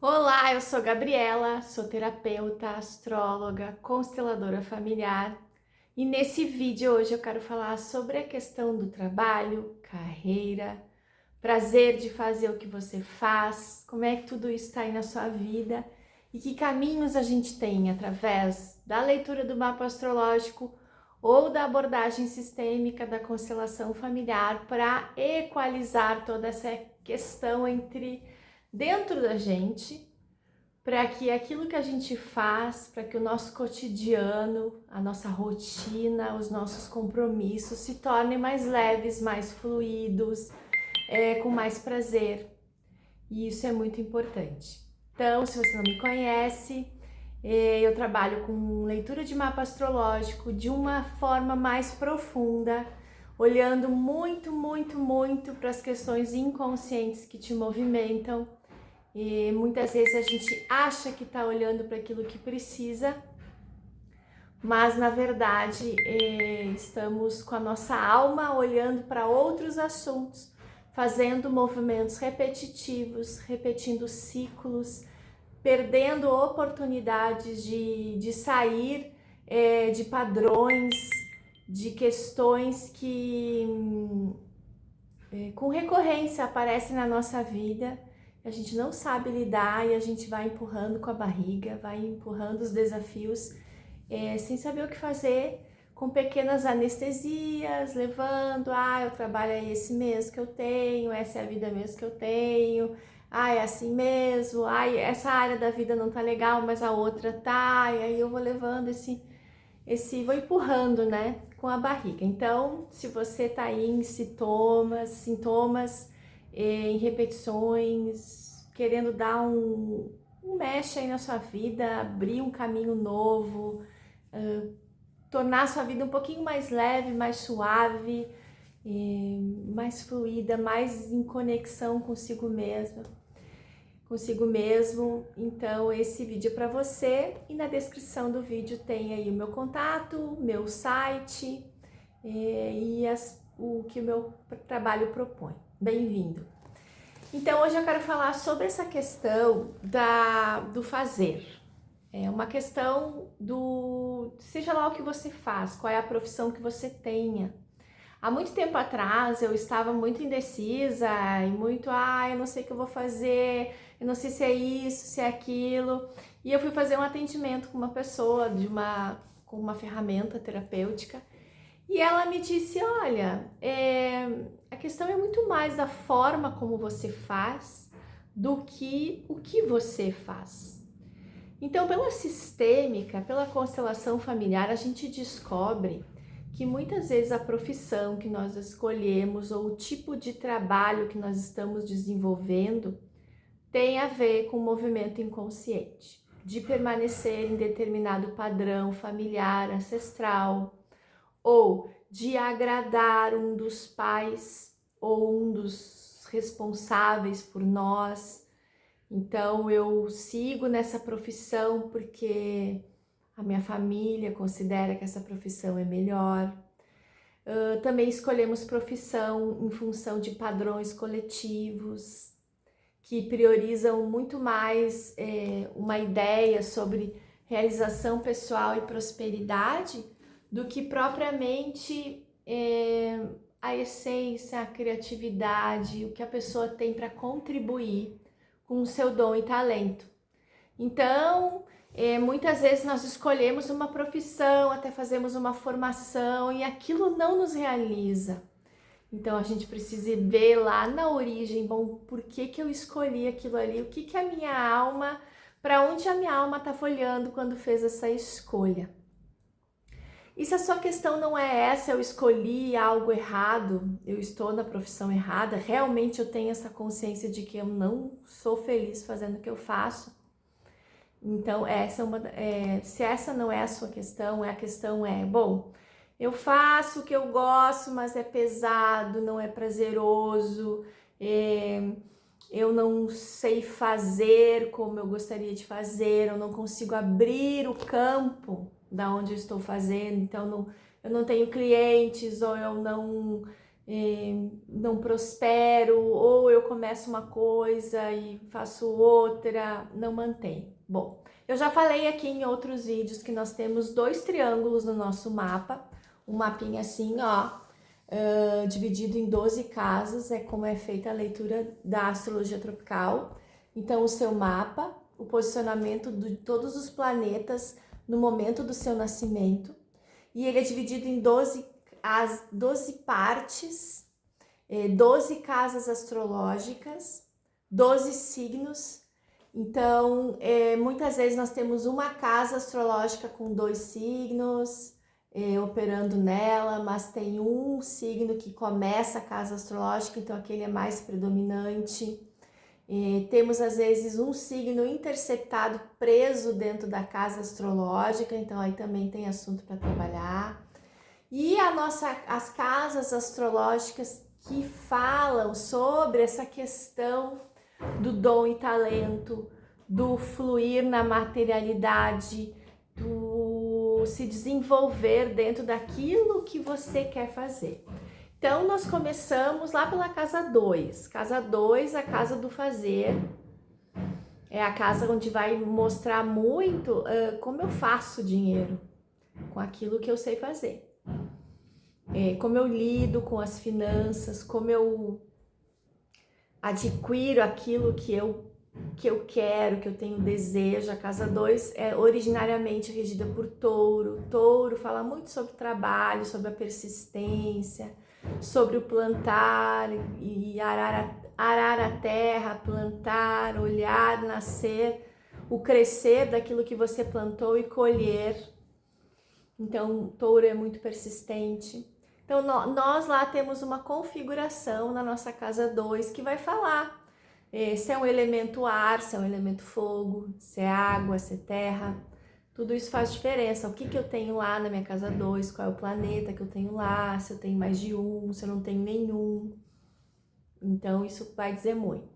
Olá, eu sou Gabriela, sou terapeuta, astróloga, consteladora familiar e nesse vídeo hoje eu quero falar sobre a questão do trabalho, carreira, prazer de fazer o que você faz, como é que tudo isso está aí na sua vida e que caminhos a gente tem através da leitura do mapa astrológico ou da abordagem sistêmica da constelação familiar para equalizar toda essa questão entre dentro da gente, para que aquilo que a gente faz, para que o nosso cotidiano, a nossa rotina, os nossos compromissos se tornem mais leves, mais fluidos, com mais prazer. E isso é muito importante. Então, se você não me conhece, eu trabalho com leitura de mapa astrológico de uma forma mais profunda, olhando muito para as questões inconscientes que te movimentam. E muitas vezes a gente acha que está olhando para aquilo que precisa, mas na verdade estamos com a nossa alma olhando para outros assuntos, fazendo movimentos repetitivos, repetindo ciclos, perdendo oportunidades de sair de padrões, de questões que com recorrência aparecem na nossa vida. A gente não sabe lidar e a gente vai empurrando com a barriga, vai empurrando os desafios sem saber o que fazer, com pequenas anestesias, levando, o trabalho é esse mesmo que eu tenho, essa é a vida mesmo que eu tenho, é assim mesmo, essa área da vida não tá legal, mas a outra tá, e aí eu vou levando vou empurrando, né, com a barriga. Então, se você tá aí em sintomas, em repetições, querendo dar um mexe aí na sua vida, abrir um caminho novo, tornar a sua vida um pouquinho mais leve, mais suave, mais fluida, mais em conexão consigo mesmo. Então esse vídeo é para você e na descrição do vídeo tem aí o meu contato, meu site o que o meu trabalho propõe. Bem-vindo! Então hoje eu quero falar sobre essa questão do fazer. É uma questão seja lá o que você faz, qual é a profissão que você tenha. Há muito tempo atrás eu estava muito indecisa e muito, eu não sei o que eu vou fazer, eu não sei se é isso, se é aquilo. E eu fui fazer um atendimento com uma pessoa com uma ferramenta terapêutica e ela me disse, olha, a questão é muito mais da forma como você faz do que o que você faz. Então, pela sistêmica, pela constelação familiar, a gente descobre que muitas vezes a profissão que nós escolhemos ou o tipo de trabalho que nós estamos desenvolvendo tem a ver com o movimento inconsciente, de permanecer em determinado padrão familiar, ancestral, ou de agradar um dos pais ou um dos responsáveis por nós. Então eu sigo nessa profissão porque a minha família considera que essa profissão é melhor. Também escolhemos profissão em função de padrões coletivos que priorizam muito mais uma ideia sobre realização pessoal e prosperidade do que propriamente a essência, a criatividade, o que a pessoa tem para contribuir com o seu dom e talento. Então, muitas vezes nós escolhemos uma profissão, até fazemos uma formação e aquilo não nos realiza. Então a gente precisa ver lá na origem, bom, por que eu escolhi aquilo ali? O que a minha alma, para onde a minha alma estava olhando quando fez essa escolha? E se a sua questão não é essa, eu escolhi algo errado, eu estou na profissão errada, realmente eu tenho essa consciência de que eu não sou feliz fazendo o que eu faço. Então, se essa não é a sua questão, a questão é, bom, eu faço o que eu gosto, mas é pesado, não é prazeroso, eu não sei fazer como eu gostaria de fazer, eu não consigo abrir o campo da onde eu estou fazendo, então eu não tenho clientes, ou eu não não prospero, ou eu começo uma coisa e faço outra, não mantém. Bom, eu já falei aqui em outros vídeos que nós temos 2 triângulos no nosso mapa, um mapinha assim, ó, dividido em 12 casas, é como é feita a leitura da astrologia tropical. Então, o seu mapa, o posicionamento de todos os planetas no momento do seu nascimento, e ele é dividido em 12 partes, 12 casas astrológicas, 12 signos. Então, muitas vezes nós temos uma casa astrológica com 2 signos operando nela, mas tem um signo que começa a casa astrológica, então aquele é mais predominante. Temos às vezes um signo interceptado preso dentro da casa astrológica, então aí também tem assunto para trabalhar. E as casas astrológicas que falam sobre essa questão do dom e talento, do fluir na materialidade, do se desenvolver dentro daquilo que você quer fazer. Então, nós começamos lá pela casa 2. Casa 2, a casa do fazer. É a casa onde vai mostrar muito como eu faço dinheiro com aquilo que eu sei fazer. Como eu lido com as finanças, como eu adquiro aquilo que eu quero, que eu tenho desejo. A casa 2 é originariamente regida por Touro. Touro fala muito sobre trabalho, sobre a persistência, sobre o plantar e arar a terra, plantar, olhar, nascer, o crescer daquilo que você plantou e colher. Então, Touro é muito persistente. Então, nós lá temos uma configuração na nossa casa 2 que vai falar se é um elemento ar, se é um elemento fogo, se é água, se é terra. Tudo isso faz diferença. O que eu tenho lá na minha casa 2, qual é o planeta que eu tenho lá, se eu tenho mais de um, se eu não tenho nenhum. Então, isso vai dizer muito.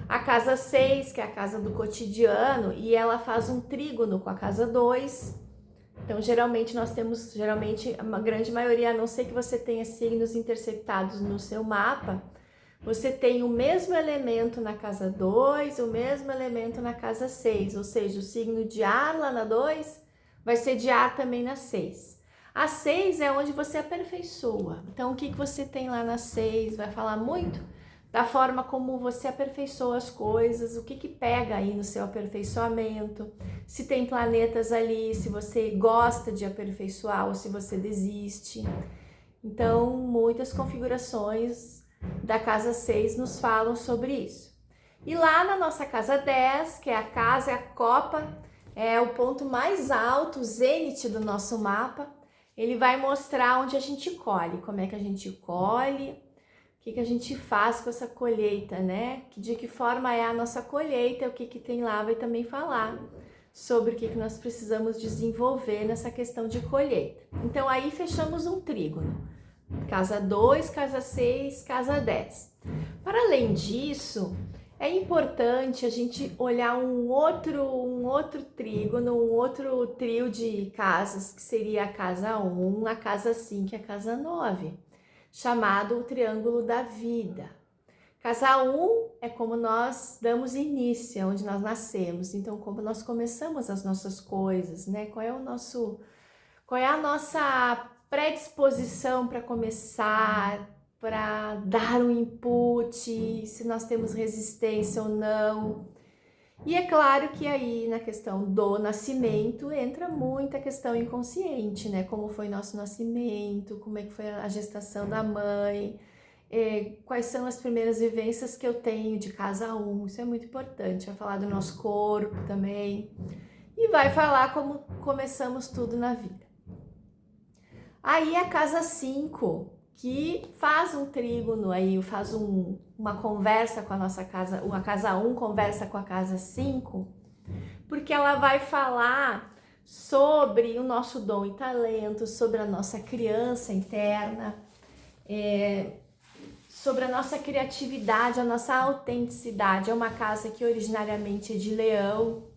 A casa 6, que é a casa do cotidiano, e ela faz um trígono com a casa 2. Então, geralmente, nós temos, uma grande maioria, a não ser que você tenha signos interceptados no seu mapa, você tem o mesmo elemento na casa 2, o mesmo elemento na casa 6, ou seja, o signo de ar lá na 2 vai ser de ar também na 6. A 6 é onde você aperfeiçoa. Então, o que você tem lá na 6 vai falar muito da forma como você aperfeiçoa as coisas, o que pega aí no seu aperfeiçoamento, se tem planetas ali, se você gosta de aperfeiçoar ou se você desiste. Então, muitas configurações da casa 6 nos falam sobre isso. E lá na nossa casa 10, que é a casa, é a copa, é o ponto mais alto, o zênite do nosso mapa, ele vai mostrar onde a gente colhe, como é que a gente colhe, o que a gente faz com essa colheita, né? De que forma é a nossa colheita, o que tem lá vai também falar sobre o que nós precisamos desenvolver nessa questão de colheita. Então aí fechamos um trígono. Casa 2, casa 6, casa 10. Para além disso, é importante a gente olhar um outro trígono, um outro trio de casas, que seria a casa 1, a casa 5 e a casa 9, chamado o Triângulo da Vida. Casa 1 é como nós damos início, é onde nós nascemos, então como nós começamos as nossas coisas, né? Qual é a nossa predisposição para começar, para dar um input, se nós temos resistência ou não. E é claro que aí na questão do nascimento entra muita questão inconsciente, né? Como foi nosso nascimento, como é que foi a gestação da mãe, quais são as primeiras vivências que eu tenho de casa 1, isso é muito importante. Vai falar do nosso corpo também e vai falar como começamos tudo na vida. Aí a casa 5, que faz um trígono aí, faz uma conversa com a nossa casa, a casa 1 conversa com a casa 5, porque ela vai falar sobre o nosso dom e talento, sobre a nossa criança interna, sobre a nossa criatividade, a nossa autenticidade. É uma casa que originariamente é de Leão,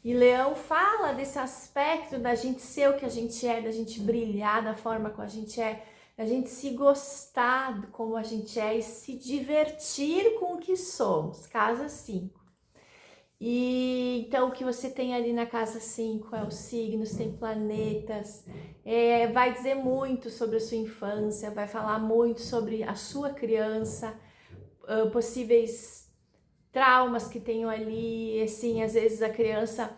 e Leão fala desse aspecto da gente ser o que a gente é, da gente brilhar da forma como a gente é, a gente se gostar como a gente é e se divertir com o que somos. Casa 5. E então o que você tem ali na casa 5 é os signos, tem planetas, vai dizer muito sobre a sua infância, vai falar muito sobre a sua criança, possíveis traumas que tenham ali, assim, às vezes a criança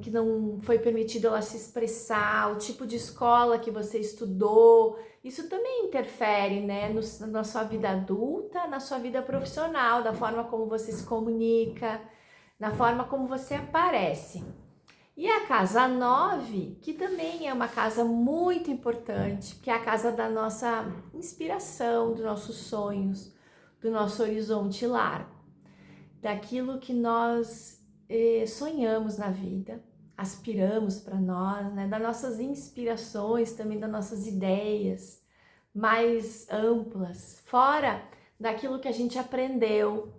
que não foi permitido ela se expressar, o tipo de escola que você estudou, isso também interfere, né, na sua vida adulta, na sua vida profissional, da forma como você se comunica, na forma como você aparece. E a casa 9, que também é uma casa muito importante, que é a casa da nossa inspiração, dos nossos sonhos, do nosso horizonte largo, daquilo que nós sonhamos na vida, aspiramos para nós, né? Das nossas inspirações, também das nossas ideias mais amplas, fora daquilo que a gente aprendeu,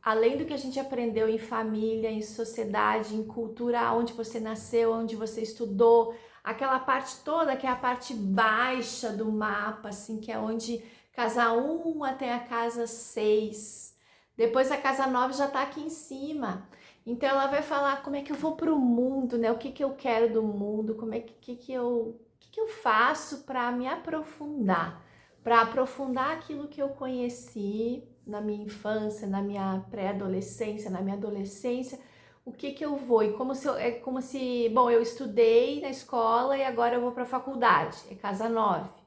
além do que a gente aprendeu em família, em sociedade, em cultura, onde você nasceu, onde você estudou, aquela parte toda que é a parte baixa do mapa, assim, que é onde casa 1 até a casa 6. Depois a casa 9 já tá aqui em cima. Então ela vai falar como é que eu vou para o mundo, né? O que que eu quero do mundo, como é que eu faço para me aprofundar, para aprofundar aquilo que eu conheci na minha infância, na minha pré-adolescência, na minha adolescência, o que que eu vou? E é como se, bom, eu estudei na escola e agora eu vou para a faculdade, é casa 9.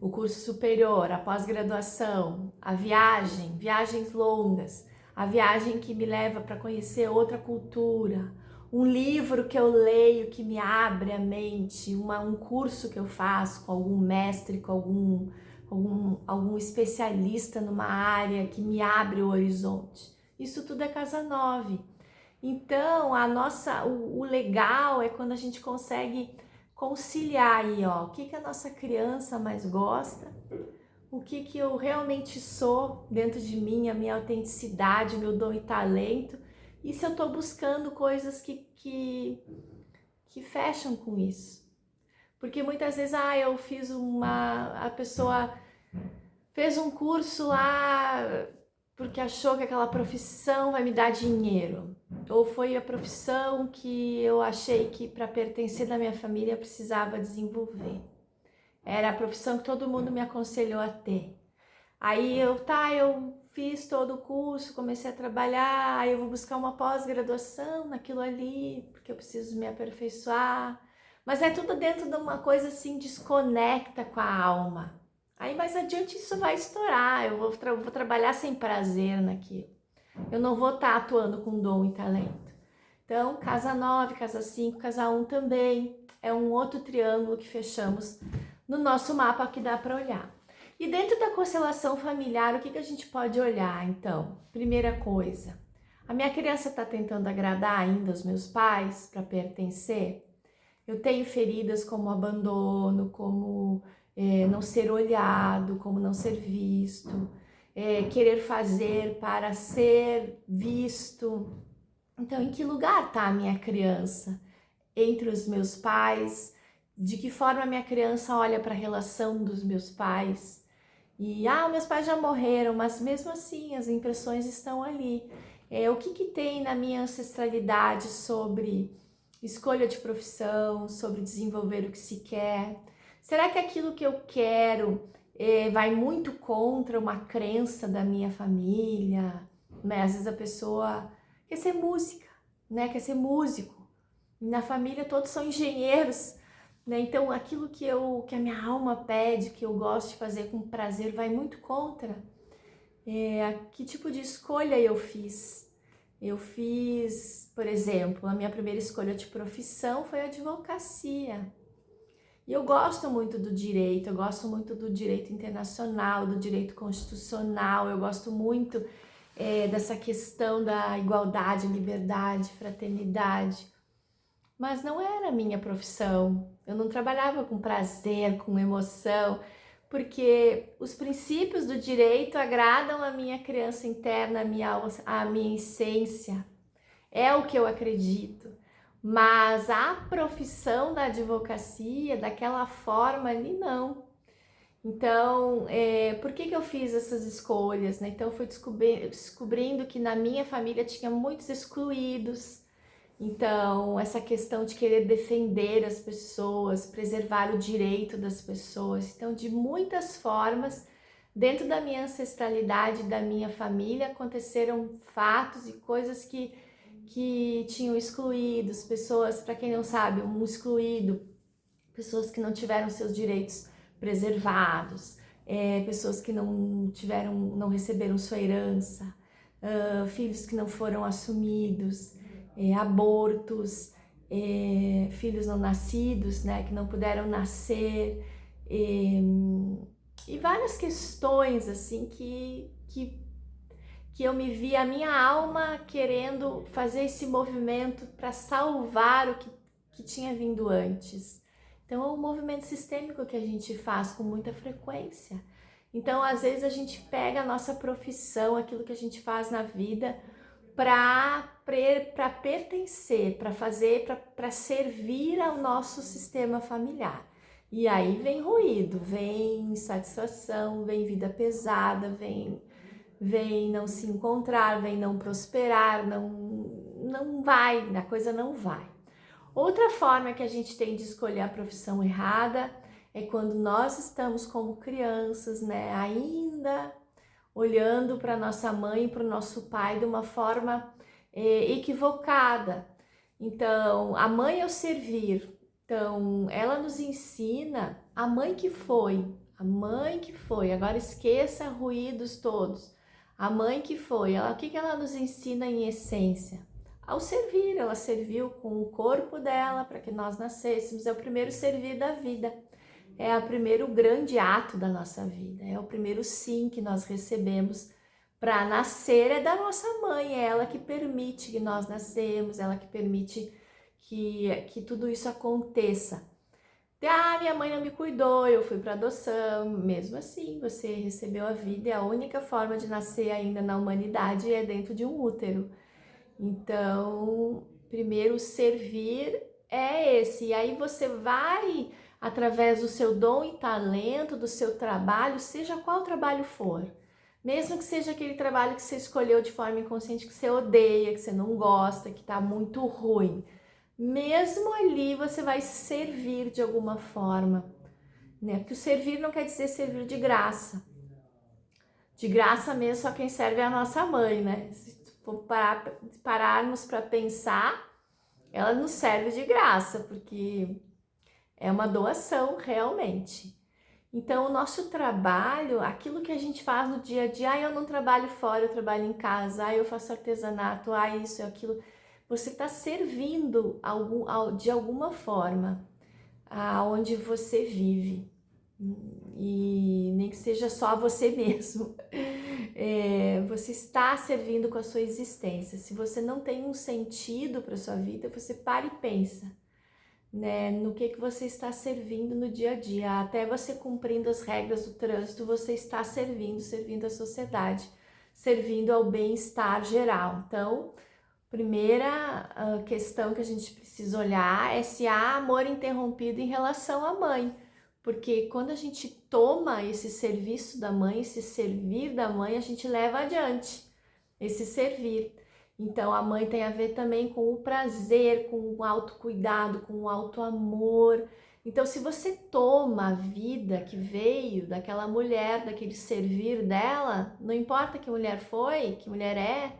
O curso superior, a pós-graduação, a viagem, viagens longas, a viagem que me leva para conhecer outra cultura, um livro que eu leio que me abre a mente, um curso que eu faço com algum mestre, com algum especialista numa área que me abre o horizonte. Isso tudo é casa 9. Então, o legal é quando a gente consegue conciliar aí, ó, o que a nossa criança mais gosta, o que eu realmente sou dentro de mim, a minha autenticidade, o meu dom e talento, e se eu tô buscando coisas que fecham com isso. Porque muitas vezes, a pessoa fez um curso lá porque achou que aquela profissão vai me dar dinheiro. Ou foi a profissão que eu achei que para pertencer na minha família eu precisava desenvolver. Era a profissão que todo mundo me aconselhou a ter. Aí eu fiz todo o curso, comecei a trabalhar, aí eu vou buscar uma pós-graduação naquilo ali, porque eu preciso me aperfeiçoar. Mas é tudo dentro de uma coisa assim, desconecta com a alma. Aí mais adiante isso vai estourar, eu vou trabalhar sem prazer naquilo. Eu não vou estar atuando com dom e talento. Então, casa 9, casa 5, casa 1 também é um outro triângulo que fechamos no nosso mapa que dá para olhar. E dentro da constelação familiar, o que a gente pode olhar, então? Primeira coisa, a minha criança está tentando agradar ainda os meus pais para pertencer? Eu tenho feridas como abandono, como não ser olhado, como não ser visto, querer fazer para ser visto. Então, em que lugar está a minha criança? Entre os meus pais? De que forma a minha criança olha para a relação dos meus pais? E, meus pais já morreram, mas mesmo assim as impressões estão ali. O que tem na minha ancestralidade sobre escolha de profissão, sobre desenvolver o que se quer? Será que aquilo que eu quero vai muito contra uma crença da minha família? Né? Às vezes a pessoa quer ser música, né? Quer ser músico. E na família todos são engenheiros, né? Então aquilo que a minha alma pede, que eu gosto de fazer com prazer, vai muito contra. Que tipo de escolha eu fiz? Eu fiz, por exemplo, a minha primeira escolha de profissão foi a advocacia. E eu gosto muito do direito, eu gosto muito do direito internacional, do direito constitucional, eu gosto muito dessa questão da igualdade, liberdade, fraternidade. Mas não era a minha profissão, eu não trabalhava com prazer, com emoção, porque os princípios do direito agradam a minha criança interna, a minha essência, é o que eu acredito. Mas a profissão da advocacia, daquela forma ali, não. Então, por que eu fiz essas escolhas, né? Então, eu fui descobrindo que na minha família tinha muitos excluídos. Então, essa questão de querer defender as pessoas, preservar o direito das pessoas. Então, de muitas formas, dentro da minha ancestralidade, da minha família, aconteceram fatos e coisas que tinham excluídos, pessoas, para quem não sabe, um excluído, pessoas que não tiveram seus direitos preservados, pessoas que não receberam sua herança, filhos que não foram assumidos, abortos, filhos não nascidos, né, que não puderam nascer, e várias questões assim que eu me vi a minha alma querendo fazer esse movimento para salvar o que tinha vindo antes. Então, é um movimento sistêmico que a gente faz com muita frequência. Então, às vezes, a gente pega a nossa profissão, aquilo que a gente faz na vida, para pertencer, para fazer, para servir ao nosso sistema familiar. E aí vem ruído, vem insatisfação, vem vida pesada, vem não se encontrar, vem não prosperar, não vai, a coisa não vai. Outra forma que a gente tem de escolher a profissão errada é quando nós estamos como crianças, né, ainda olhando para nossa mãe e para o nosso pai de uma forma equivocada. Então, a mãe é o servir. Então, ela nos ensina a mãe que foi, agora esqueça ruídos todos. A mãe que foi, o que ela nos ensina em essência? Ao servir, ela serviu com o corpo dela para que nós nascêssemos, é o primeiro servir da vida, é o primeiro grande ato da nossa vida, é o primeiro sim que nós recebemos para nascer, é da nossa mãe, é ela que permite que nós nascemos, ela que permite que tudo isso aconteça. Minha mãe não me cuidou, eu fui para adoção. Mesmo assim, você recebeu a vida e a única forma de nascer ainda na humanidade é dentro de um útero. Então, primeiro servir é esse. E aí você vai, através do seu dom e talento, do seu trabalho, seja qual trabalho for. Mesmo que seja aquele trabalho que você escolheu de forma inconsciente, que você odeia, que você não gosta, que tá muito ruim. Mesmo ali você vai servir de alguma forma, né? Porque o servir não quer dizer servir de graça. De graça mesmo, só quem serve é a nossa mãe, né? Se for pararmos para pensar, ela nos serve de graça, porque é uma doação realmente. Então, o nosso trabalho, aquilo que a gente faz no dia a dia, eu não trabalho fora, eu trabalho em casa, eu faço artesanato, isso e aquilo. Você está servindo de alguma forma aonde você vive. E nem que seja só você mesmo. Você está servindo com a sua existência. Se você não tem um sentido para sua vida, você para e pensa, né, no que você está servindo no dia a dia. Até você cumprindo as regras do trânsito, você está servindo a sociedade, servindo ao bem-estar geral. Então, primeira questão que a gente precisa olhar é se há amor interrompido em relação à mãe. Porque quando a gente toma esse serviço da mãe, esse servir da mãe, a gente leva adiante esse servir. Então, a mãe tem a ver também com o prazer, com o autocuidado, com o autoamor. Então, se você toma a vida que veio daquela mulher, daquele servir dela, não importa que mulher foi, que mulher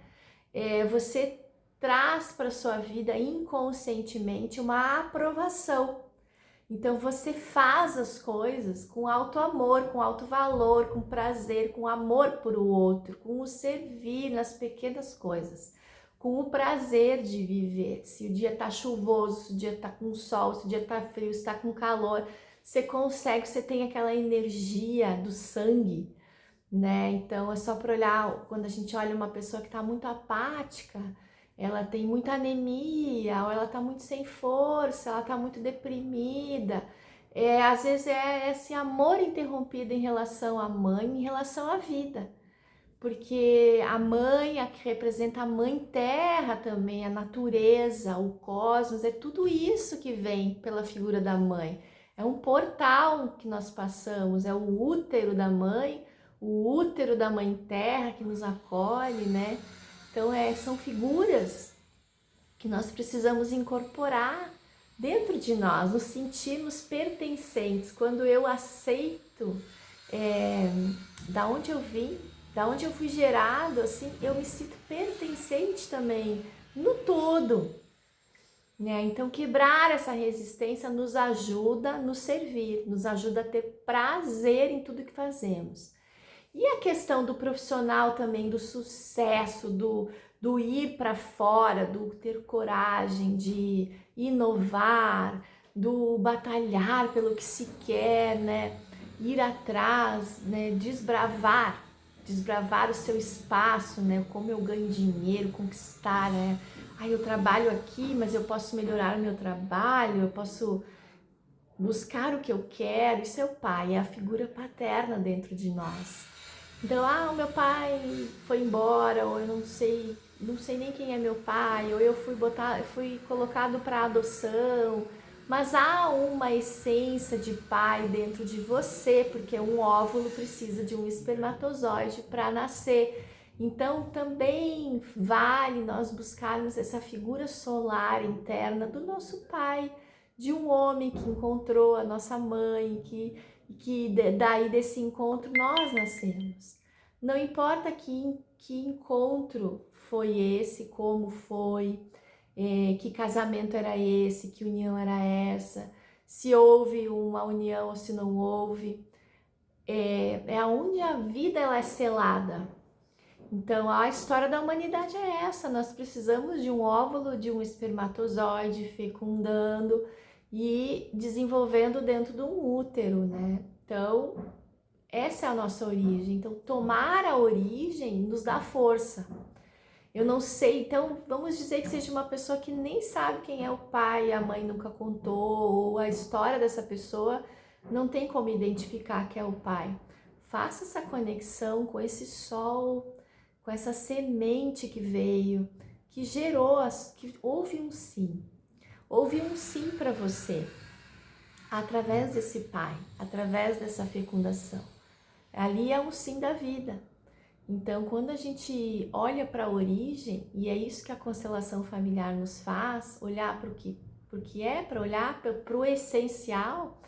você traz para sua vida inconscientemente uma aprovação. Então você faz as coisas com alto amor, com alto valor, com prazer, com amor por o outro, com o servir nas pequenas coisas, com o prazer de viver. Se o dia tá chuvoso, se o dia tá com sol, se o dia tá frio, se tá com calor, você consegue, você tem aquela energia do sangue, né? Então é só para olhar, quando a gente olha uma pessoa que tá muito apática, ela tem muita anemia, ou ela tá muito sem força, ela tá muito deprimida. Às vezes é esse amor interrompido em relação à mãe, em relação à vida. porque a mãe, a que representa a mãe terra também, a natureza, o cosmos, é tudo isso que vem pela figura da mãe. É um portal que nós passamos, é o útero da mãe, o útero da mãe terra que nos acolhe, né? Então são figuras que nós precisamos incorporar dentro de nós, nos sentirmos pertencentes. Quando eu aceito da onde eu vim, da onde eu fui gerado, assim, eu me sinto pertencente também no todo, né? Então quebrar essa resistência nos ajuda a nos servir, nos ajuda a ter prazer em tudo que fazemos. E a questão do profissional também, do sucesso, do ir para fora, do ter coragem de inovar, do batalhar pelo que se quer, né? Ir atrás, né? Desbravar o seu espaço, né? Como eu ganho dinheiro, conquistar, né? Eu trabalho aqui, mas eu posso melhorar o meu trabalho, eu posso buscar o que eu quero. Isso é o pai, é a figura paterna dentro de nós. Então, o meu pai foi embora, ou eu não sei nem quem é meu pai, ou eu fui colocado para adoção, mas há uma essência de pai dentro de você, porque um óvulo precisa de um espermatozoide para nascer. Então, também vale nós buscarmos essa figura solar interna do nosso pai, de um homem que encontrou a nossa mãe, que daí desse encontro nós nascemos. Não importa que encontro foi esse, como foi, que casamento era esse, que união era essa, se houve uma união ou se não houve, é onde a vida ela é selada. Então a história da humanidade é essa, nós precisamos de um óvulo, de um espermatozoide fecundando e desenvolvendo dentro de um útero, né? Então essa é a nossa origem. Então tomar a origem nos dá força. Eu não sei, então vamos dizer que seja uma pessoa que nem sabe quem é o pai, a mãe nunca contou, ou a história dessa pessoa não tem como identificar que é o pai. Faça essa conexão com esse sol, com essa semente que veio, que gerou, que houve um sim. Houve um sim para você, através desse pai, através dessa fecundação. Ali é um sim da vida. Então, quando a gente olha para a origem, e é isso que a constelação familiar nos faz, olhar para o que é, para olhar para o essencial,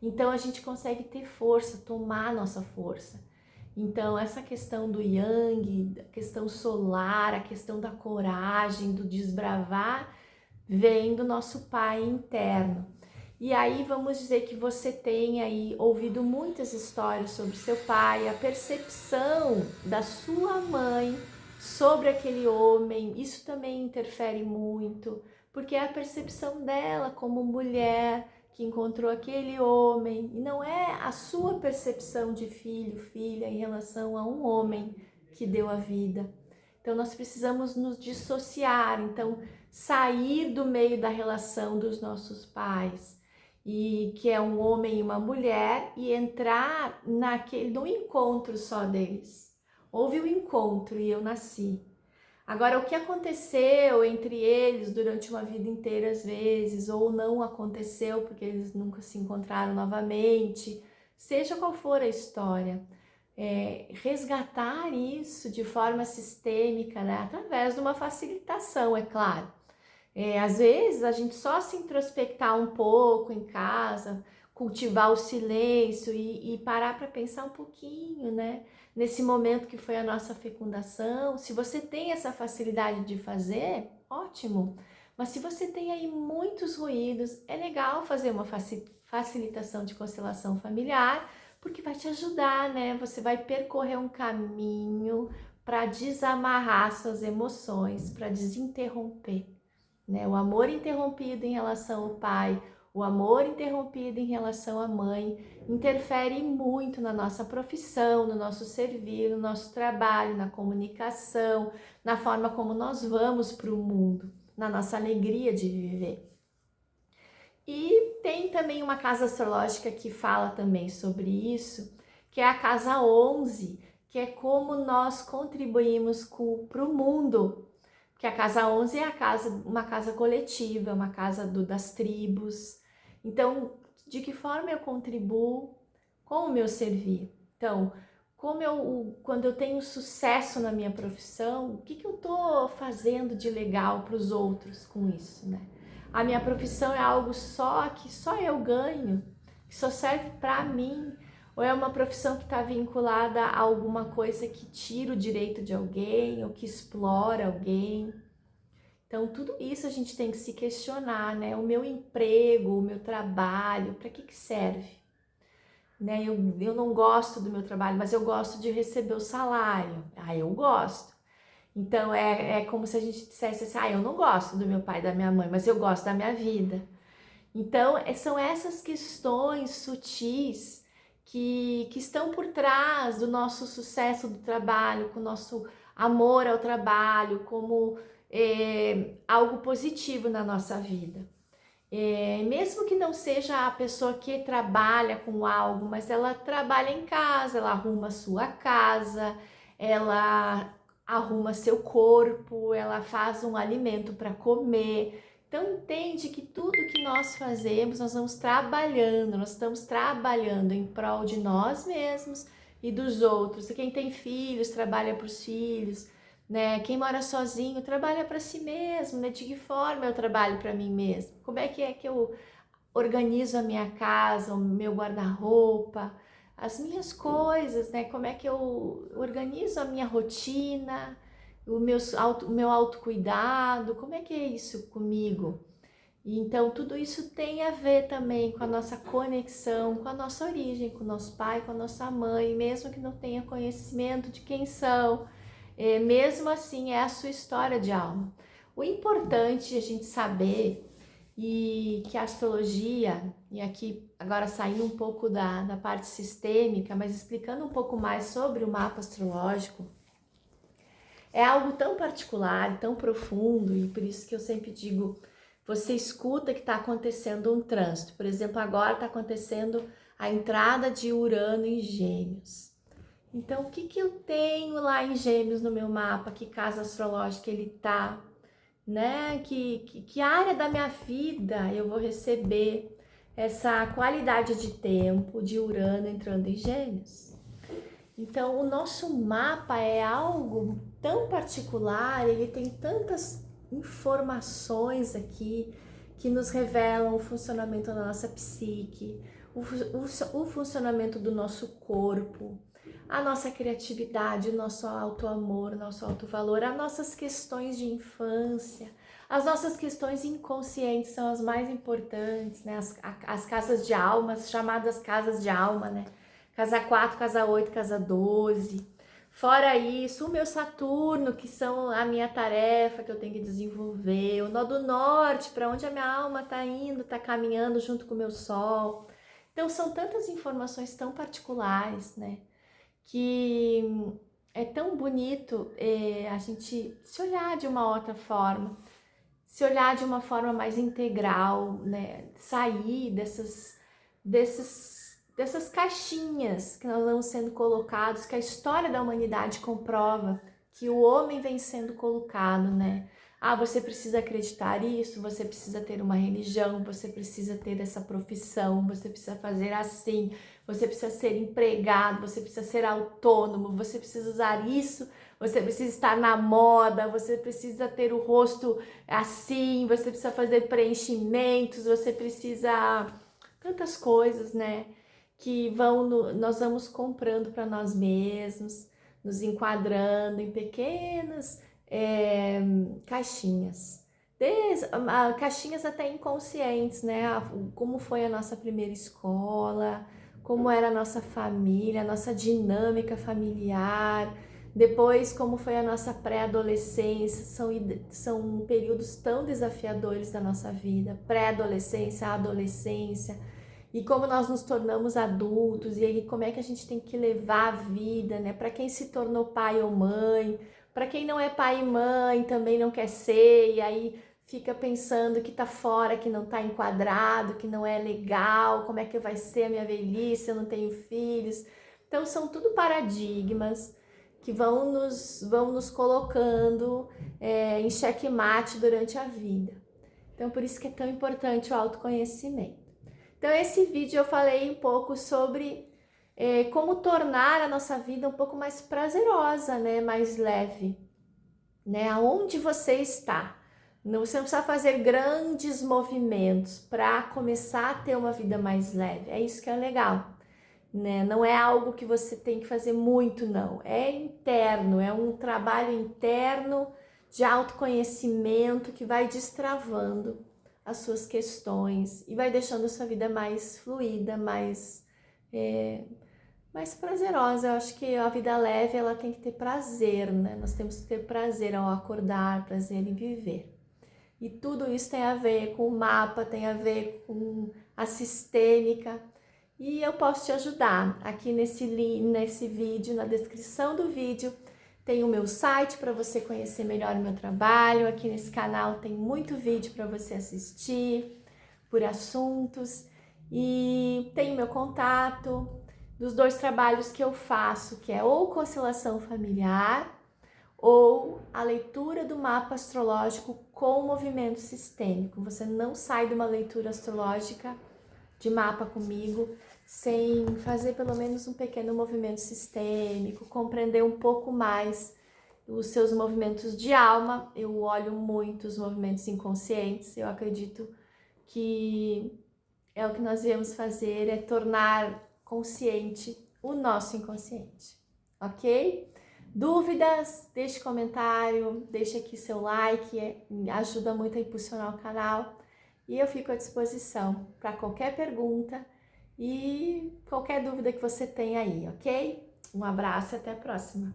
então a gente consegue ter força, tomar nossa força. Então, essa questão do yang, a questão solar, a questão da coragem, do desbravar, vem do nosso pai interno. E aí vamos dizer que você tem aí ouvido muitas histórias sobre seu pai, a percepção da sua mãe sobre aquele homem, isso também interfere muito, porque é a percepção dela como mulher que encontrou aquele homem, e não é a sua percepção de filho, filha em relação a um homem que deu a vida. Então nós precisamos nos dissociar, então sair do meio da relação dos nossos pais, e que é um homem e uma mulher, e entrar no encontro só deles. Houve um encontro e eu nasci. Agora, o que aconteceu entre eles durante uma vida inteira, às vezes, ou não aconteceu porque eles nunca se encontraram novamente, seja qual for a história, resgatar isso de forma sistêmica, né? Através de uma facilitação, é claro. Às vezes a gente só se introspectar um pouco em casa, cultivar o silêncio e parar para pensar um pouquinho, né? Nesse momento que foi a nossa fecundação. Se você tem essa facilidade de fazer, ótimo. Mas se você tem aí muitos ruídos, é legal fazer uma facilitação de constelação familiar, porque vai te ajudar, né? Você vai percorrer um caminho para desamarrar suas emoções, para desinterromper, né? O amor interrompido em relação ao pai, o amor interrompido em relação à mãe, interfere muito na nossa profissão, no nosso servir, no nosso trabalho, na comunicação, na forma como nós vamos para o mundo, na nossa alegria de viver. E tem também uma casa astrológica que fala também sobre isso, que é a casa 11, que é como nós contribuímos para o mundo. Porque a casa 11 é uma casa coletiva, uma casa das tribos. Então, de que forma eu contribuo com o meu servir? Então, quando eu tenho sucesso na minha profissão, o que eu estou fazendo de legal para os outros com isso, né? A minha profissão é algo que só eu ganho, que só serve para mim, ou é uma profissão que está vinculada a alguma coisa que tira o direito de alguém ou que explora alguém? Então, tudo isso a gente tem que se questionar, né? O meu emprego, o meu trabalho, para que serve? Né? Eu não gosto do meu trabalho, mas eu gosto de receber o salário. Ah, eu gosto. Então, é como se a gente dissesse assim, eu não gosto do meu pai e da minha mãe, mas eu gosto da minha vida. Então, são essas questões sutis que estão por trás do nosso sucesso do trabalho, com o nosso amor ao trabalho, como algo positivo na nossa vida. Mesmo que não seja a pessoa que trabalha com algo, mas ela trabalha em casa, ela arruma a sua casa, ela arruma seu corpo, ela faz um alimento para comer. Então entende que tudo que nós fazemos, nós estamos trabalhando em prol de nós mesmos e dos outros. E quem tem filhos, trabalha para os filhos, né? Quem mora sozinho trabalha para si mesmo, né? De que forma eu trabalho para mim mesmo? Como é que eu organizo a minha casa, o meu guarda-roupa, as minhas coisas, né? Como é que eu organizo a minha rotina, o meu autocuidado, como é que é isso comigo? Então, tudo isso tem a ver também com a nossa conexão, com a nossa origem, com o nosso pai, com a nossa mãe, mesmo que não tenha conhecimento de quem são, mesmo assim é a sua história de alma. O importante é a gente saber e que a astrologia, e aqui agora saindo um pouco da parte sistêmica, mas explicando um pouco mais sobre o mapa astrológico, é algo tão particular, tão profundo, e por isso que eu sempre digo, você escuta que está acontecendo um trânsito. Por exemplo, agora está acontecendo a entrada de Urano em Gêmeos. Então, o que eu tenho lá em Gêmeos no meu mapa? Que casa astrológica ele está? Né? Que área da minha vida eu vou receber essa qualidade de tempo de Urano entrando em Gêmeos? Então, o nosso mapa é algo tão particular, ele tem tantas informações aqui que nos revelam o funcionamento da nossa psique, o funcionamento do nosso corpo, a nossa criatividade, o nosso auto-amor, o nosso auto-valor, as nossas questões de infância, as nossas questões inconscientes são as mais importantes, né? As casas de alma, as chamadas casas de alma, né? Casa 4, casa 8, casa 12. Fora isso, o meu Saturno, que são a minha tarefa que eu tenho que desenvolver, o nó do norte, para onde a minha alma está indo, está caminhando junto com o meu Sol. Então, são tantas informações tão particulares, né? Que é tão bonito a gente se olhar de uma outra forma, se olhar de uma forma mais integral, né? Sair dessas caixinhas que nós vamos sendo colocados, que a história da humanidade comprova que o homem vem sendo colocado, né? Ah, você precisa acreditar nisso, você precisa ter uma religião, você precisa ter essa profissão, você precisa fazer assim, você precisa ser empregado, você precisa ser autônomo, você precisa usar isso, você precisa estar na moda, você precisa ter o rosto assim, você precisa fazer preenchimentos, você precisa tantas coisas, né? Que nós vamos comprando para nós mesmos, nos enquadrando em pequenas caixinhas. Caixinhas até inconscientes, né? Como foi a nossa primeira escola, como era a nossa família, a nossa dinâmica familiar, depois como foi a nossa pré-adolescência, são períodos tão desafiadores da nossa vida, pré-adolescência, adolescência, e como nós nos tornamos adultos, e aí como é que a gente tem que levar a vida, né? Para quem se tornou pai ou mãe, para quem não é pai e mãe, também não quer ser, e aí fica pensando que tá fora, que não tá enquadrado, que não é legal, como é que vai ser a minha velhice, eu não tenho filhos. Então são tudo paradigmas, que vão nos colocando em xeque-mate durante a vida. Então, por isso que é tão importante o autoconhecimento. Então, esse vídeo eu falei um pouco sobre como tornar a nossa vida um pouco mais prazerosa, né? Mais leve, né? Aonde você está. Você não precisa fazer grandes movimentos para começar a ter uma vida mais leve. É isso que é legal, né? Não é algo que você tem que fazer muito, não. É interno, é um trabalho interno de autoconhecimento que vai destravando as suas questões e vai deixando a sua vida mais fluida, mais prazerosa. Eu acho que a vida leve, ela tem que ter prazer, né? Nós temos que ter prazer ao acordar, prazer em viver. E tudo isso tem a ver com o mapa, tem a ver com a sistêmica. E eu posso te ajudar. Aqui nesse vídeo, na descrição do vídeo, tem o meu site para você conhecer melhor o meu trabalho. Aqui nesse canal tem muito vídeo para você assistir por assuntos. E tem o meu contato dos 2 trabalhos que eu faço, que é ou constelação familiar ou a leitura do mapa astrológico com movimento sistêmico. Você não sai de uma leitura astrológica de mapa comigo sem fazer pelo menos um pequeno movimento sistêmico, compreender um pouco mais os seus movimentos de alma. Eu olho muito os movimentos inconscientes. Eu acredito que é o que nós devemos fazer, é tornar consciente o nosso inconsciente, ok? Dúvidas? Deixe comentário, deixe aqui seu like, ajuda muito a impulsionar o canal. E eu fico à disposição para qualquer pergunta e qualquer dúvida que você tenha aí, ok? Um abraço e até a próxima!